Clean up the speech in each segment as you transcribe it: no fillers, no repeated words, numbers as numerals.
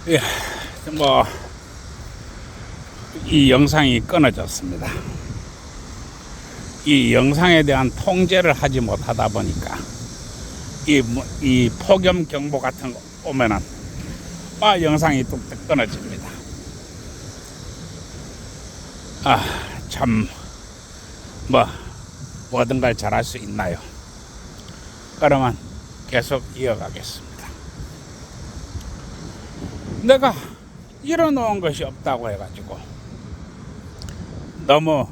예, 이 영상이 끊어졌습니다. 이 영상에 대한 통제를 하지 못하다 보니까 이 폭염 경보 같은 거 오면은 영상이 뚝뚝 끊어집니다. 참 모든 걸 잘할 수 있나요? 그러면 계속 이어가겠습니다. 내가 이뤄놓은 것이 없다고 해가지고 너무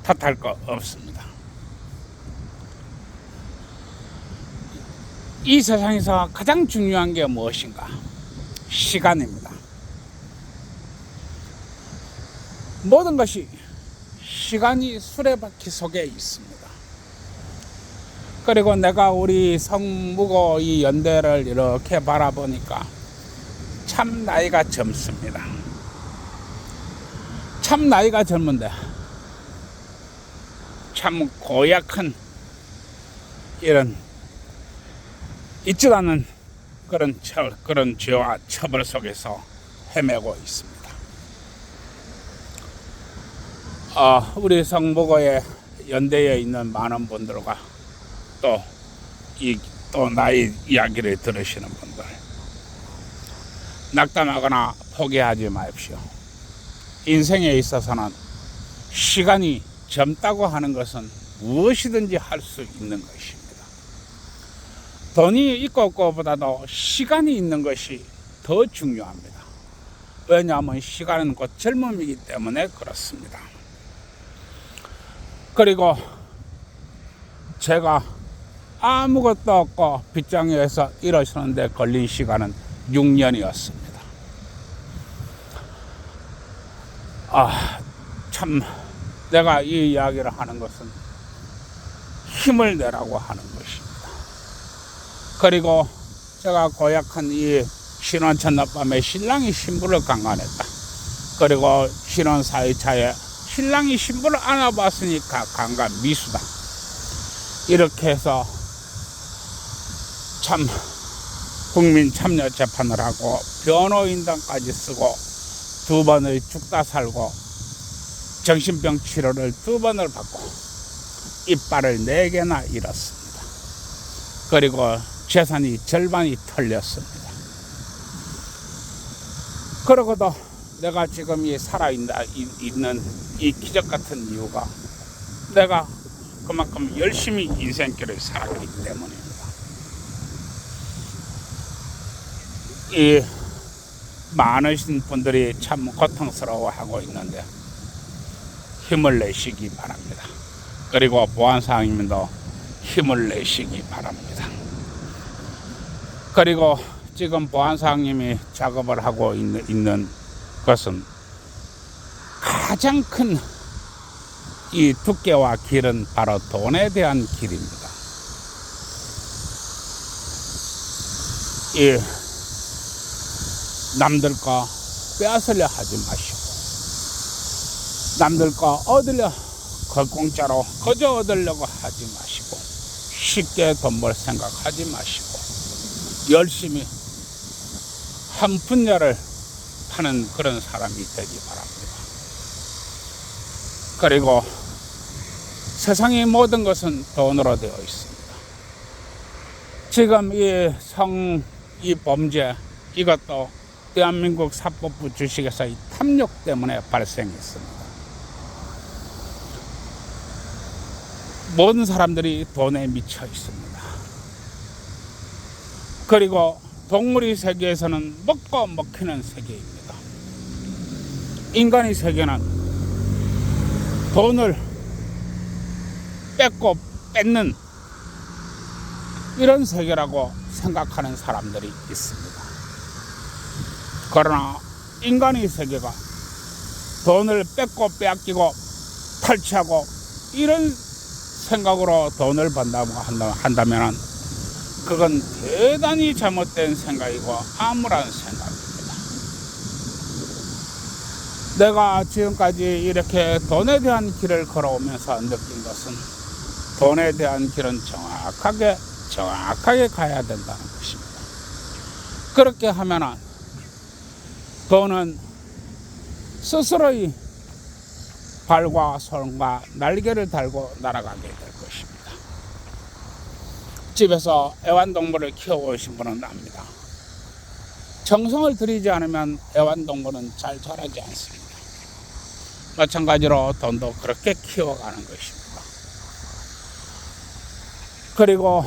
탓할 거 없습니다. 이 세상에서 가장 중요한 게 무엇인가? 시간입니다. 모든 것이 시간이 수레바퀴 속에 있습니다. 그리고 내가 우리 성무고 이 연대를 이렇게 바라보니까 참 나이가 젊습니다. 참 나이가 젊은데 참 고약한 이런 있지도 않은 그런 죄와 처벌 속에서 헤매고 있습니다. 우리 성무고의 연대에 있는 많은 분들과 또 나의 이야기를 들으시는 분들, 낙담하거나 포기하지 마십시오. 인생에 있어서는 시간이 젊다고 하는 것은 무엇이든지 할 수 있는 것입니다. 돈이 있고 없고보다도 시간이 있는 것이 더 중요합니다. 왜냐하면 시간은 곧 젊음이기 때문에 그렇습니다. 그리고 제가 아무것도 없고 빗장에서 일어서는데 걸린 시간은 6년이었습니다. 참 내가 이 이야기를 하는 것은 힘을 내라고 하는 것입니다. 그리고 제가 고약한 이 신혼 첫날밤에 신랑이 신부를 강간했다. 그리고 신혼 4일차에 신랑이 신부를 안아봤으니까 강간 미수다. 이렇게 해서 참 국민 참여 재판을 하고 변호인단까지 쓰고 2번을 죽다 살고 정신병 치료를 2번을 받고 이빨을 4개나 잃었습니다. 그리고 재산이 절반이 털렸습니다. 그러고도 내가 지금 이 살아있는 이 기적 같은 이유가 내가 그만큼 열심히 인생길을 살았기 때문입니다. 이 많으신 분들이 참 고통스러워하고 있는데 힘을 내시기 바랍니다. 그리고 보안사항님도 힘을 내시기 바랍니다. 그리고 지금 보안사항님이 작업을 하고 있는 것은 가장 큰 이 두께와 길은 바로 돈에 대한 길입니다. 이 남들 거 빼앗으려 하지 마시고, 남들 거 얻으려 공짜로 거저 얻으려고 하지 마시고, 쉽게 돈 벌 생각하지 마시고, 열심히 한 분야를 파는 그런 사람이 되기 바랍니다. 그리고 세상의 모든 것은 돈으로 되어 있습니다. 지금 이 범죄, 이것도 대한민국 사법부 주식에서 이 탐욕 때문에 발생했습니다. 모든 사람들이 돈에 미쳐 있습니다. 그리고 동물의 세계에서는 먹고 먹히는 세계입니다. 인간의 세계는 돈을 뺏고 뺏는 이런 세계라고 생각하는 사람들이 있습니다. 그러나 인간의 세계가 돈을 뺏고 빼앗기고 탈취하고 이런 생각으로 돈을 번다고 한다면 그건 대단히 잘못된 생각이고 암울한 생각입니다. 내가 지금까지 이렇게 돈에 대한 길을 걸어오면서 느낀 것은 돈에 대한 길은 정확하게 가야 된다는 것입니다. 그렇게 하면은 그거는 스스로의 발과 손과 날개를 달고 날아가게 될 것입니다. 집에서 애완동물을 키워오신 분은 압니다. 정성을 들이지 않으면 애완동물은 잘 자라지 않습니다. 마찬가지로 돈도 그렇게 키워가는 것입니다. 그리고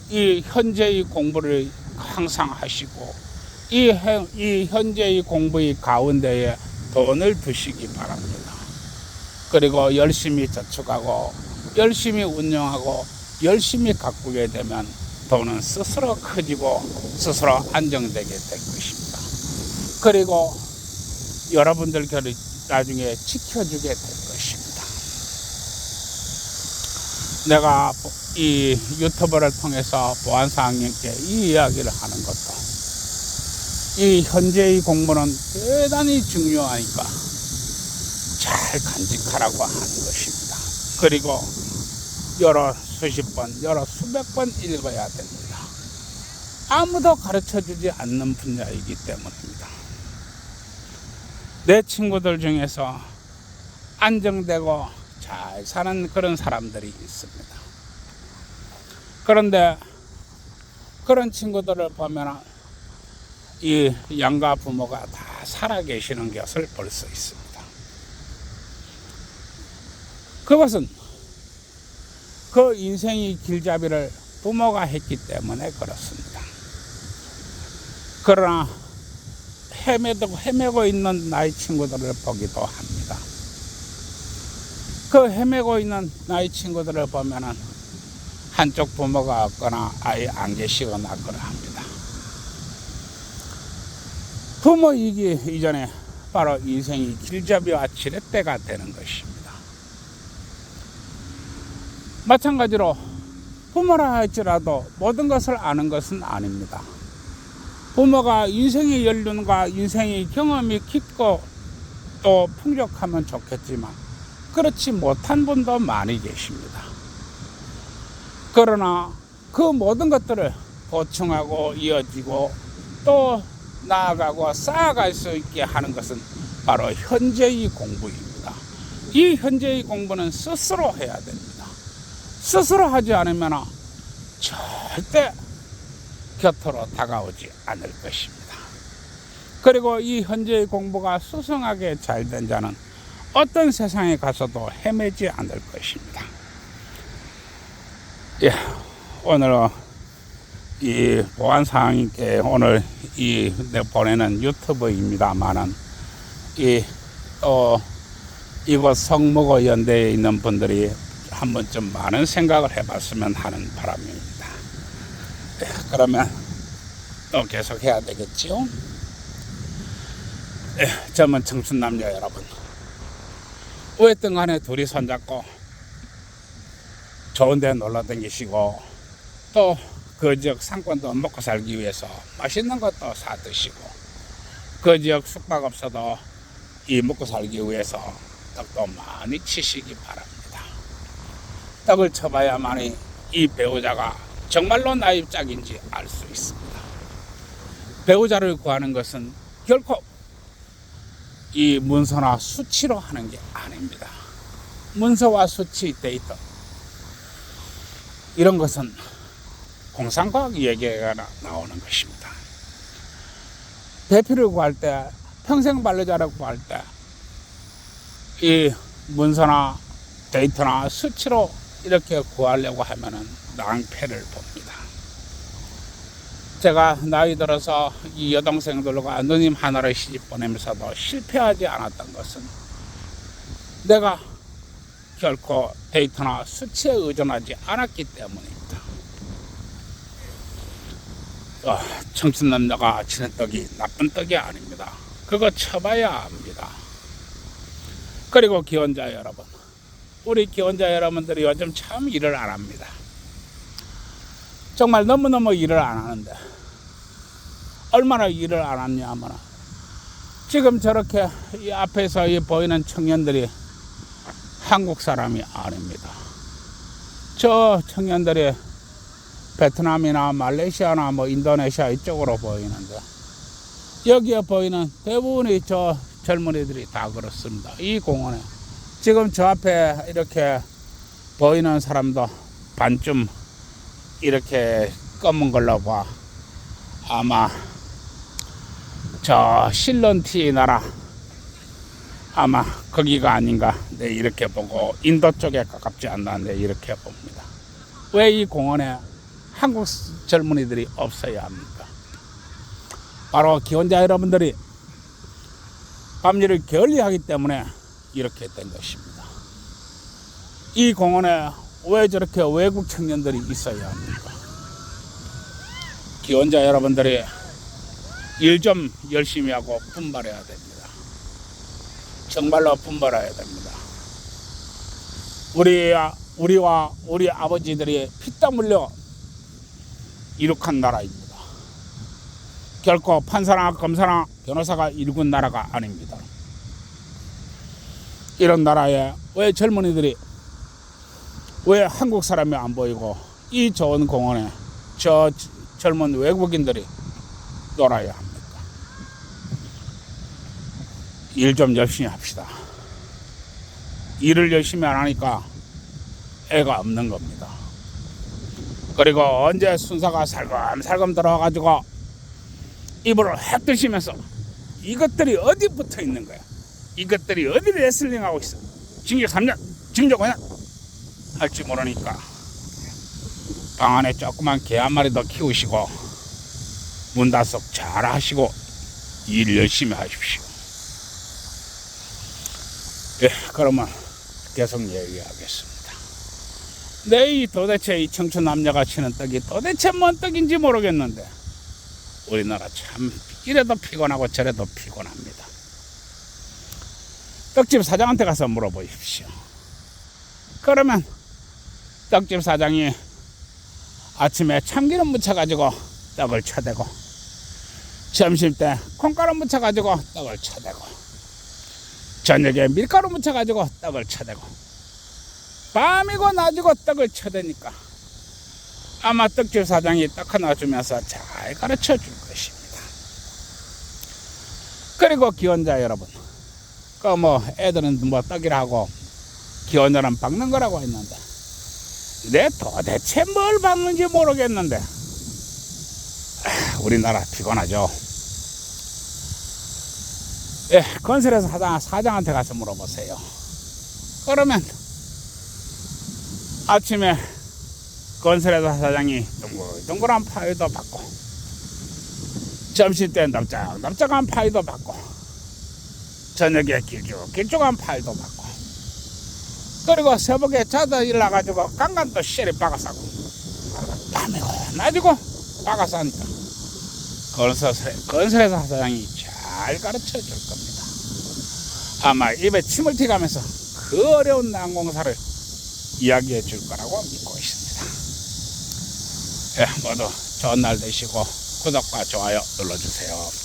이 현재의 공부를 항상 하시고 이 현재의 공부의 가운데에 돈을 두시기 바랍니다. 그리고 열심히 저축하고 열심히 운용하고 열심히 가꾸게 되면 돈은 스스로 커지고 스스로 안정되게 될 것입니다. 그리고 여러분들 나중에 지켜주게 될 것입니다. 내가 이 유튜브를 통해서 보안사항님께 이 이야기를 하는 것도 이 현재의 공부는 대단히 중요하니까 잘 간직하라고 하는 것입니다. 그리고 여러 수십 번, 여러 수백 번 읽어야 됩니다. 아무도 가르쳐주지 않는 분야이기 때문입니다. 내 친구들 중에서 안정되고 잘 사는 그런 사람들이 있습니다. 그런데 그런 친구들을 보면 이 양가 부모가 다 살아계시는 것을 볼 수 있습니다. 그것은 그 인생의 길잡이를 부모가 했기 때문에 그렇습니다. 그러나 헤매고 있는 나의 친구들을 보기도 합니다. 그 헤매고 있는 나의 친구들을 보면은 한쪽 부모가 없거나 아예 안 계시거나 그러합니다. 부모이기 이전에 바로 인생이 길잡이와 지렛대가 되는 것입니다. 마찬가지로 부모라 할지라도 모든 것을 아는 것은 아닙니다. 부모가 인생의 연륜과 인생의 경험이 깊고 또 풍족하면 좋겠지만 그렇지 못한 분도 많이 계십니다. 그러나 그 모든 것들을 보충하고 이어지고 또 나아가고 쌓아갈 수 있게 하는 것은 바로 현재의 공부입니다. 이 현재의 공부는 스스로 해야 됩니다. 스스로 하지 않으면 절대 곁으로 다가오지 않을 것입니다. 그리고 이 현재의 공부가 수성하게 잘된 자는 어떤 세상에 가서도 헤매지 않을 것입니다. 예, 오늘 이 보안사항님께 오늘 내가 보내는 유튜브입니다만은 이곳 성무고 연대에 있는 분들이 한 번쯤 많은 생각을 해봤으면 하는 바람입니다. 예, 그러면 또 계속 해야 되겠지요? 예, 젊은 청춘 남녀 여러분, 어쨌든 간에 둘이 손잡고 좋은 데 놀러 다니시고 또 그 지역 상권도 먹고 살기 위해서 맛있는 것도 사 드시고 그 지역 숙박업소도 이 먹고 살기 위해서 떡도 많이 치시기 바랍니다. 떡을 쳐봐야만이 이 배우자가 정말로 나의 짝인지 알 수 있습니다. 배우자를 구하는 것은 결코 이 문서나 수치로 하는 게 아닙니다. 문서와 수치, 데이터 이런 것은 공상과학 얘기가 나오는 것입니다. 대표를 구할 때, 평생 반려자를 구할 때 이 문서나 데이터나 수치로 이렇게 구하려고 하면은 낭패를 봅니다. 제가 나이 들어서 이 여동생들과 누님 하나를 시집 보내면서도 실패하지 않았던 것은 내가 결코 데이터나 수치에 의존하지 않았기 때문입니다. 청춘 남자가 치는 떡이 나쁜 떡이 아닙니다. 그거 쳐봐야 합니다. 그리고 기혼자 여러분, 우리 기혼자 여러분들이 요즘 참 일을 안 합니다. 정말 너무너무 일을 안 하는데 얼마나 일을 안 하냐 하면 지금 저렇게 이 앞에서 이 보이는 청년들이 한국 사람이 아닙니다. 저 청년들이 베트남이나 말레이시아나 뭐 인도네시아 이쪽으로 보이는데, 여기에 보이는 대부분의 저 젊은이들이 다 그렇습니다. 이 공원에 지금 저 앞에 이렇게 보이는 사람도 반쯤 이렇게 검은 걸로 봐 아마 저 실런티 나라 아마 거기가 아닌가, 네, 이렇게 보고 인도 쪽에 가깝지 않나, 네, 이렇게 봅니다. 왜 이 공원에 한국 젊은이들이 없어야 합니까? 바로 기혼자 여러분들이 법률을 게을리하기 때문에 이렇게 된 것입니다. 이 공원에 왜 저렇게 외국 청년들이 있어야 합니까? 기혼자 여러분들이 일 좀 열심히 하고 분발해야 됩니다. 정말로 분발해야 됩니다. 우리와 우리 아버지들이 피땀 흘려 이룩한 나라입니다. 결코 판사나 검사나 변호사가 일군 나라가 아닙니다. 이런 나라에 왜 젊은이들이, 왜 한국 사람이 안 보이고 이 좋은 공원에 저 젊은 외국인들이 놀아야 합니까? 일 좀 열심히 합시다. 일을 열심히 안 하니까 애가 없는 겁니다. 그리고 언제 순사가 살금살금 들어와가지고 입으로 핵 드시면서 이것들이 어디 붙어 있는 거야? 이것들이 어디 레슬링하고 있어? 징역 3년, 징역 5년 할지 모르니까 방 안에 조그만 개 한 마리 더 키우시고 문단속 잘 하시고 일 열심히 하십시오. 예, 그러면 계속 얘기하겠습니다. 이 도대체 이 청춘 남녀가 치는 떡이 도대체 뭔 떡인지 모르겠는데 우리나라 참 이래도 피곤하고 저래도 피곤합니다. 떡집 사장한테 가서 물어보십시오. 그러면 떡집 사장이 아침에 참기름 묻혀가지고 떡을 쳐대고, 점심때 콩가루 묻혀가지고 떡을 쳐대고, 저녁에 밀가루 묻혀가지고 떡을 쳐대고, 밤이고 낮이고 떡을 쳐대니까 아마 떡집 사장이 떡 하나 주면서 잘 가르쳐 줄 것입니다. 그리고 기혼자 여러분, 애들은 뭐 떡이라 하고 기혼자는 박는 거라고 했는데, 내 도대체 뭘 박는지 모르겠는데 우리나라 피곤하죠. 예, 건설회사 사장한테 가서 물어보세요. 그러면 아침에 건설회사 사장이 동글동글한 파이도 받고, 점심때 납작한 파이도 받고, 저녁에 길쭉한 파이도 받고, 그리고 새벽에 자다 일어나가지고 강간도 쉐리 박아싸고, 밤이고 낮이고 박아싸니까 건설회사 사장이 잘 가르쳐 줄 겁니다. 아마 입에 침을 튀가면서 그 어려운 난공사를 이야기해 줄 거라고 믿고 있습니다. 예, 모두 좋은 날 되시고 구독과 좋아요 눌러주세요.